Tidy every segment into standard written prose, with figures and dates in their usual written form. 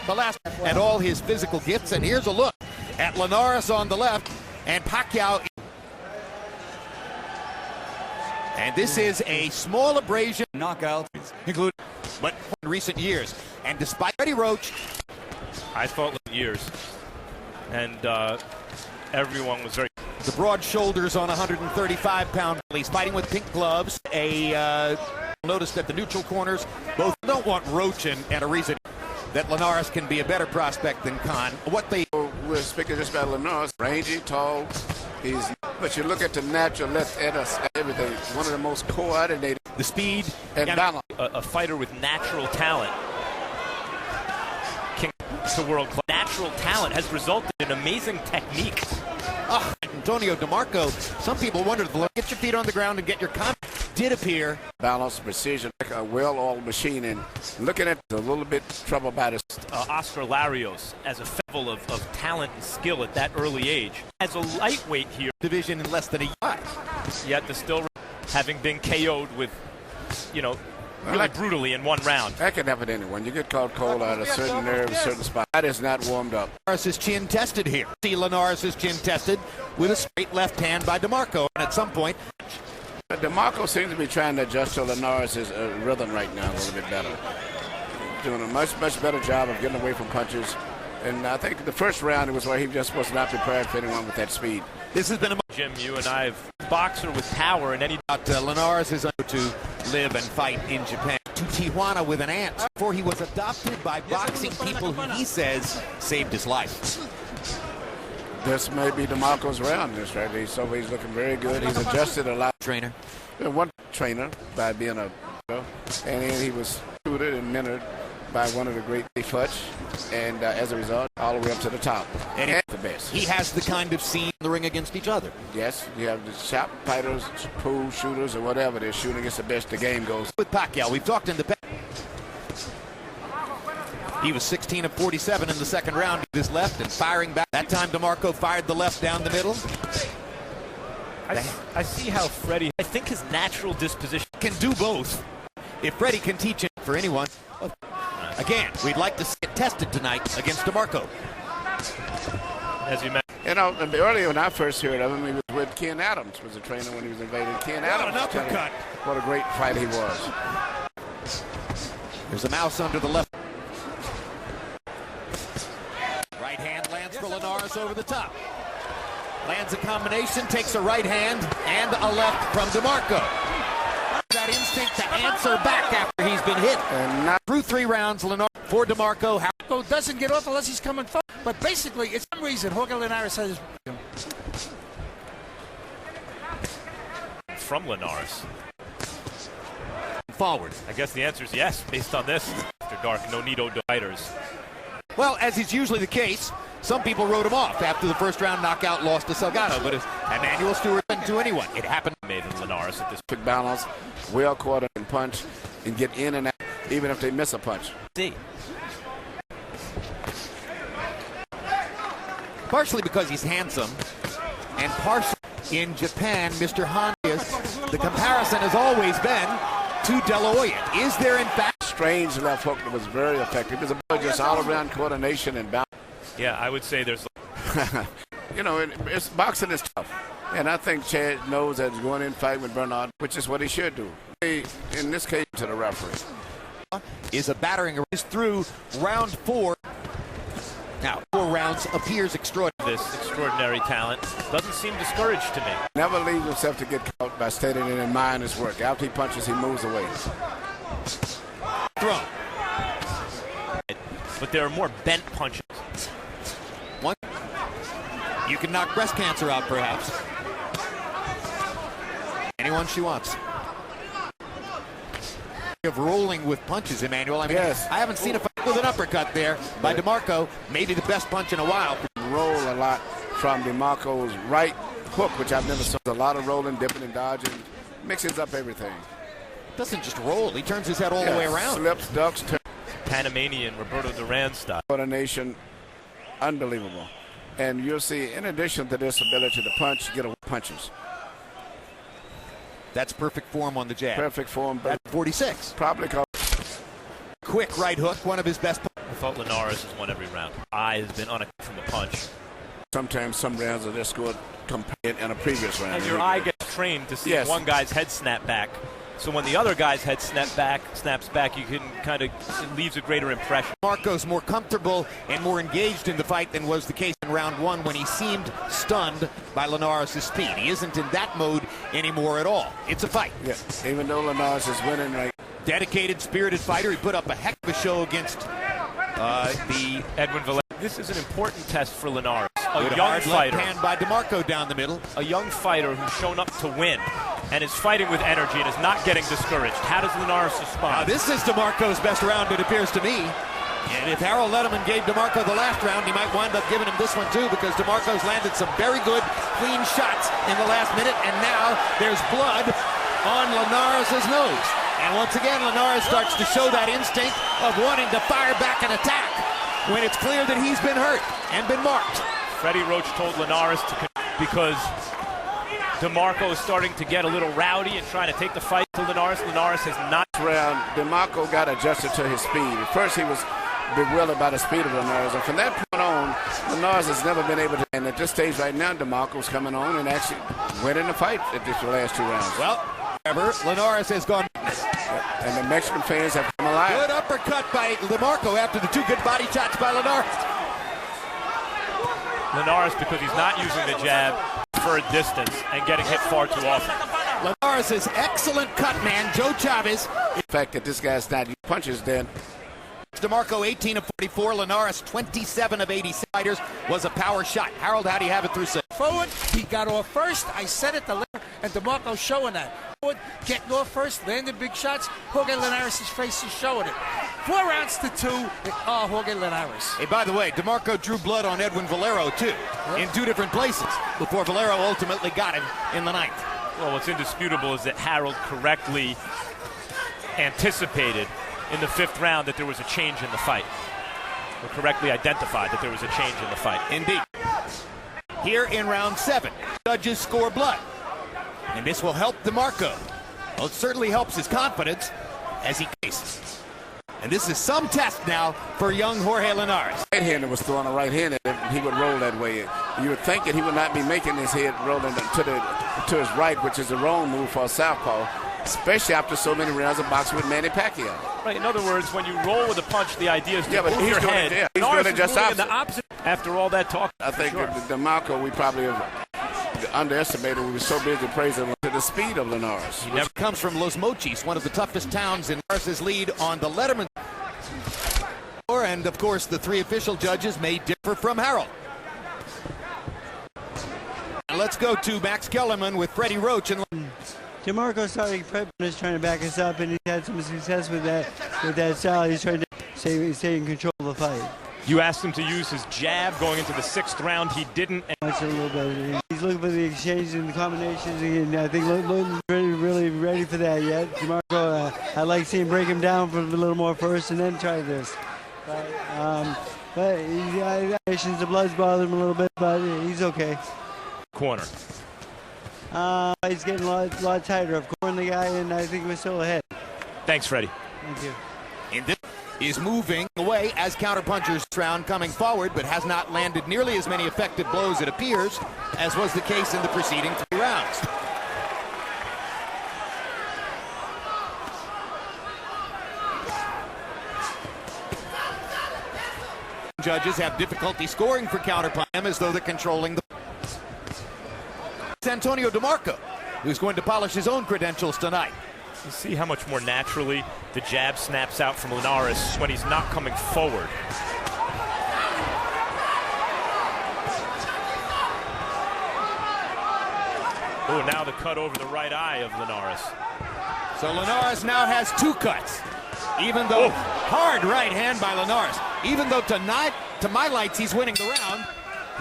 the last, and all his physical gifts. And here's a look at Linares on the left and Pacquiao. And this is a small abrasion knockout, including but in recent years. And despite Freddie Roach, I thought years, and everyone was very. The broad shoulders on 135-pound. He's fighting with pink gloves. Notice that the neutral corners both don't want Roach and a reason that Linares can be a better prospect than Khan. We're speaking just about Linares, rangy, tall. But you look at the natural left everything. One of the most coordinated. The speed and balance. A fighter with natural talent. The world class. Natural talent has resulted in amazing technique. Antonio DeMarco, some people wondered, get your feet on the ground and get your confidence. Did appear. Balance, precision, like a well-oiled machine, and looking at a little bit trouble about it. Oscar Larios, as a level of talent and skill at that early age, as a lightweight here. Division in less than a year. Yet to still having been KO'd with, really brutally in one round. That can happen to anyone. You get caught cold out of a certain nerve, a certain spot. That is not warmed up. Linares' chin tested here. See Linares' chin tested with a straight left hand by DeMarco. And at some point, DeMarco seems to be trying to adjust to Linares' rhythm right now a little bit better. Doing a much better job of getting away from punches. And I think the first round it was where he just was not prepared for anyone with that speed. This has been a Jim, you and I have boxer with power and any. Linares is to live and fight in Japan. To Tijuana with an aunt before he was adopted by boxing people who he says saved his life. This may be DeMarco's round, this right? He's looking very good. He's adjusted a lot. Trainer. One trainer by being and then he was tutored and mentored by one of the great Futch, and as a result, all the way up to the top. And the best. He has the kind of scene in the ring against each other. Yes, you have the shop fighters, pool shooters, or whatever they're shooting against the best. The game goes. With Pacquiao, we've talked in the past. He was 16 of 47 in the second round with his left and firing back. That time DeMarco fired the left down the middle. I see how Freddie, I think his natural disposition can do both. If Freddie can teach it for anyone. Again, we'd like to see it tested tonight against DeMarco. As you mentioned. Earlier when I first heard of him, he was with Ken Adams, was a trainer when he was invading. Ken Adams. An uppercut. What a great fighter he was. There's a mouse under the left. Right hand lands for Linares over the top. Lands a combination, takes a right hand and a left from DeMarco. That instinct to answer back after he's been hit. And not through 3 rounds, Linares for DeMarco. Doesn't get off unless he's coming forward. But basically, it's some reason Jorge Linares says. From Linares. Forward. I guess the answer is yes, based on this. After dark, no Nito fighters. Well, as is usually the case, some people wrote him off after the first round knockout loss to Salgado, but Emmanuel Stewart didn't do anyone. It happened. Made in Linares at this quick balance, well caught and punch, and get in and out, even if they miss a punch. See. Partially because he's handsome, and partially in Japan, Mr. Honda, the comparison has always been to De La Hoya. Is there in fact strange left hook that was very effective? It was just all-around coordination and balance. Yeah, I would say there's. Boxing is tough, and I think Chad knows that he's going in fight with Bernard, which is what he should do. In this case, to the referee. Is a battering is through round 4. Now, 4 rounds appears extraordinary. This extraordinary talent doesn't seem discouraged to me. Never leaves himself to get caught by stating it in mind his work. After he punches, he moves away. Throw. But there are more bent punches. One. You can knock breast cancer out, perhaps. Anyone she wants. Of rolling with punches, Emmanuel. I mean, yes. I haven't seen a fight with an uppercut there by DeMarco. Maybe the best punch in a while. Roll a lot from DeMarco's right hook, which I've never seen. A lot of rolling, dipping, and dodging. Mixes up everything. Doesn't just roll. He turns his head all the way around. Slips, ducks, turns. Panamanian Roberto Duran style. Coordination, unbelievable. And you'll see, in addition to this ability to punch, get away punches. That's perfect form on the jab. Perfect form. At 46. Probably called quick right hook, one of his best. I thought Linares has won every round. Eye has been unaccountable from the punch. Sometimes some rounds are just scored compared in a previous round. And your eye gets trained to see one guy's head snap back. So when the other guy's head snaps back, you can kind of, it leaves a greater impression. Marco's more comfortable and more engaged in the fight than was the case in round one when he seemed stunned by Linares' speed. He isn't in that mode anymore at all. It's a fight. Yeah, even though Linares is winning right. Dedicated, spirited fighter. He put up a heck of a show against the Edwin Valera. This is an important test for Linares. A good young hard fighter. Left hand by DeMarco down the middle. A young fighter who's shown up to win and is fighting with energy and is not getting discouraged. How does Linares respond? Now, this is DeMarco's best round, it appears to me. And if Harold Letterman gave DeMarco the last round, he might wind up giving him this one too, because DeMarco's landed some very good, clean shots in the last minute, and now there's blood on Linares' nose. And once again, Linares starts to show that instinct of wanting to fire back and attack when it's clear that he's been hurt and been marked. Freddie Roach told Linares to, because DeMarco is starting to get a little rowdy and trying to take the fight to Linares. Linares has not. Round, DeMarco got adjusted to his speed. At first, he was bewildered by the speed of Linares, and from that point on, Linares has never been able to. And at this stage right now, DeMarco's coming on and actually winning the fight at these last two rounds. Well, however, Linares has gone. And the Mexican fans have come alive. Good uppercut by DeMarco after the two good body shots by Linares. Linares, because he's not using the jab for a distance and getting hit far too often. Linares' excellent cut man, Joe Chavez. The fact that this guy's not using punches then. DeMarco 18 of 44, Linares 27 of 80 fighters was a power shot. Harold, how do you have it through six? Forward, he got off first. I said it, and DeMarco showing that. Forward, getting off first, landed big shots. Jorge Linares' face is showing it. 4 rounds to 2. Jorge Linares. Hey, by the way, DeMarco drew blood on Edwin Valero, too, in 2 different places before Valero ultimately got him in the 9th. Well, what's indisputable is that Harold correctly anticipated in the 5th round that there was a change in the fight. Or correctly identified that there was a change in the fight. Indeed. Here in round 7, judges score blood. And this will help DeMarco. Well, it certainly helps his confidence as he faces. And this is some test now for young Jorge Linares. Right-hander was throwing a right hand, and he would roll that way. You would think that he would not be making his head rolling to his right, which is the wrong move for a southpaw, especially after so many rounds of boxing with Manny Pacquiao. Right. In other words, when you roll with a punch, the idea is to move he's your doing head. He's doing it just opposite. The opposite. After all that talk, I think DeMarco, we probably have underestimated. We were so busy praising to the speed of Linares. He never comes from Los Mochis, one of the toughest towns in Linares' lead on the Letterman. And of course, the 3 official judges may differ from Harold. And let's go to Max Kellerman with Freddie Roach. And DeMarco started is trying to back us up, and he's had some success with that style. He's trying to stay in control of the fight. You asked him to use his jab going into the 6th round. He didn't. Watch it a little bit. He's looking for the exchange and the combinations, and I think Luton's really ready for that yet. DeMarco, I'd like to see him break him down for a little more first, and then try this. But the blood's bothering him a little bit, but he's okay. Corner. He's getting a lot tighter. I've cornered the guy, and I think we're still ahead. Thanks, Freddie. Thank you. and this is moving away as counterpunchers round coming forward, but has not landed nearly as many effective blows, it appears, as was the case in the preceding 3 rounds. Judges have difficulty scoring for counterpunch as though they're controlling the... It's Antonio DeMarco, who's going to polish his own credentials tonight. You see how much more naturally the jab snaps out from Linares when he's not coming forward. Oh, now the cut over the right eye of Linares. So Linares now has 2 cuts. Even though hard right hand by Linares. Even though tonight, to my lights, he's winning the round,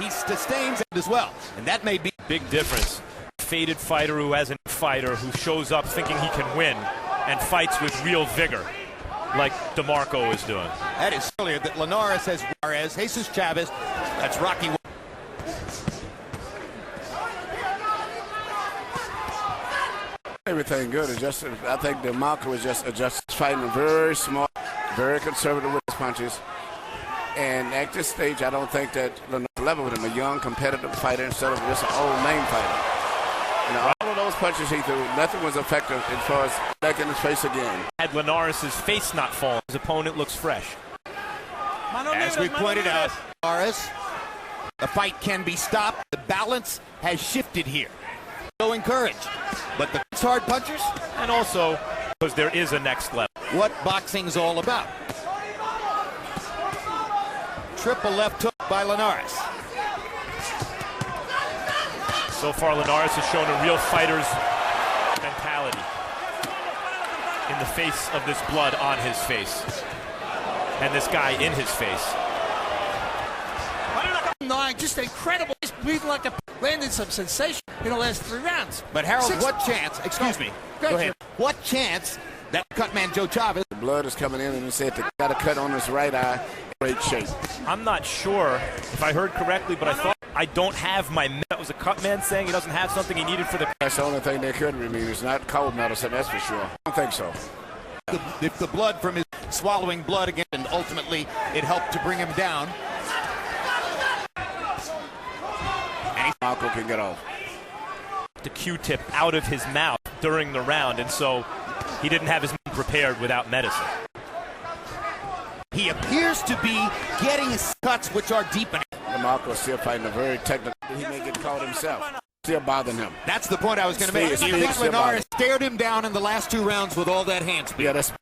he sustains it as well. And that may be big difference. Faded fighter who has a fighter who shows up thinking he can win and fights with real vigor like DeMarco is doing. That is earlier that Linares has Juarez, Jesus Chavez, that's Rocky. Everything good. I think DeMarco is just fighting very smart, very conservative with his punches. And at this stage, I don't think that Linares level with him, a young competitive fighter instead of just an old name fighter. All of those punches he threw, nothing was effective as far as back in his face again. Had Linares' face not fallen, his opponent looks fresh. As we pointed out, Linares, the fight can be stopped. The balance has shifted here. So encouraged. But the hard punchers, And also, because there is a next level. what boxing's all about. Triple left hook by Linares. So far, Linares has shown a real fighter's mentality in the face of this blood on his face. And this guy in his face. Just incredible. He's breathing like a landed some sensation in the last 3 rounds. But Harold, what chance, excuse me, go ahead. What chance that cutman Joe Chavez. The blood is coming in and he said they got a cut on his right eye. Great shape. I'm not sure if I heard correctly, but I thought I don't have my medal. That was a cut man saying he doesn't have something he needed for the... That's the only thing they could remove. It's not cold medicine, that's for sure. I don't think so. If the blood from his swallowing blood again, and ultimately it helped to bring him down. And Marco can get off. The Q-tip out of his mouth during the round, and so he didn't have his mind prepared without medicine. He appears to be getting his cuts, which are deepening. DeMarco still fighting a very technical. He may get caught himself. Still bothering him. That's the point I was going to make. Speed, I think speed, Linares stared him down in the last 2 rounds with all that hand speed. Yeah, that's...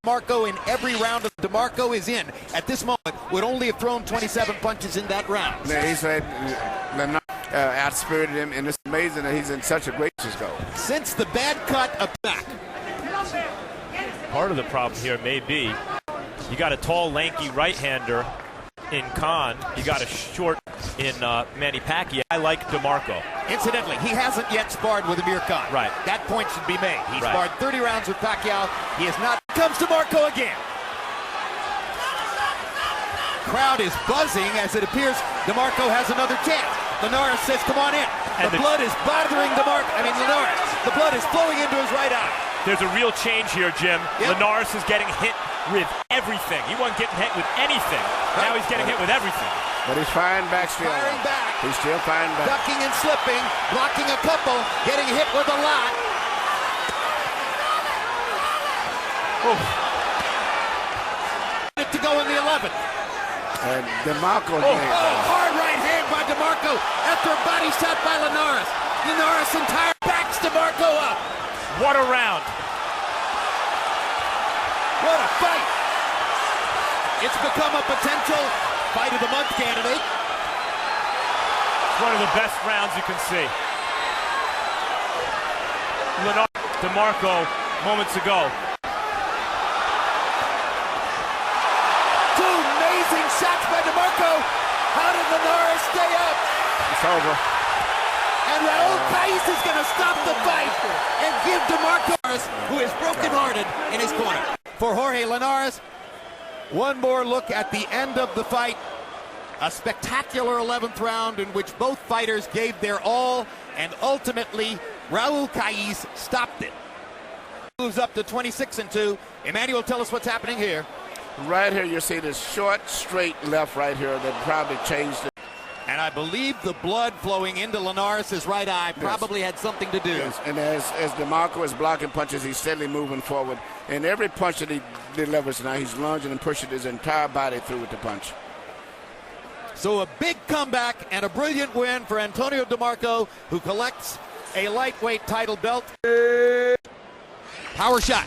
DeMarco in every round of DeMarco is in at this moment would only have thrown 27 punches in that round. Yeah, he said Linares outspirited him, and it's amazing that he's in such a great go. Since the bad cut up back. Part of the problem here may be you got a tall, lanky right-hander in Khan. You got a short in Manny Pacquiao. I like DeMarco. Incidentally, he hasn't yet sparred with Amir Khan. Right. That point should be made. He Right. sparred 30 rounds with Pacquiao. He has not. Comes DeMarco again. Crowd is buzzing as it appears DeMarco has another chance. Linares says, come on in. And The the- blood is bothering Linares. The blood is flowing into his right eye. There's a real change here, Jim. Yep. Linares is getting hit with everything. He wasn't getting hit with anything. Now he's getting hit with everything. But he's firing back still. Firing back. He's still firing back. Ducking and slipping, blocking a couple, getting hit with a lot. To go in the 11th. And DeMarco Hard right hand by DeMarco after a body shot by Linares. Linares entire backs DeMarco up. What a round. What a fight. It's become a potential fight of the month candidate. It's one of the best rounds you can see. DeMarco moments ago. Two amazing shots by DeMarco. How did Linares stay up? It's over. And Raul Pais is going to stop the fight and give DeMarco, who is brokenhearted, in his corner. For Jorge Linares, one more look at the end of the fight. A spectacular 11th round in which both fighters gave their all, and ultimately Raul Pais stopped it. Moves up to 26-2. Emmanuel, tell us what's happening here. Right here, you see this short, straight left right here that probably changed it. And I believe the blood flowing into Linares' right eye probably had something to do. Yes. And as DeMarco is blocking punches, he's steadily moving forward. And every punch that he delivers now, he's lunging and pushing his entire body through with the punch. So a big comeback and a brilliant win for Antonio DeMarco, who collects a lightweight title belt. Power shot.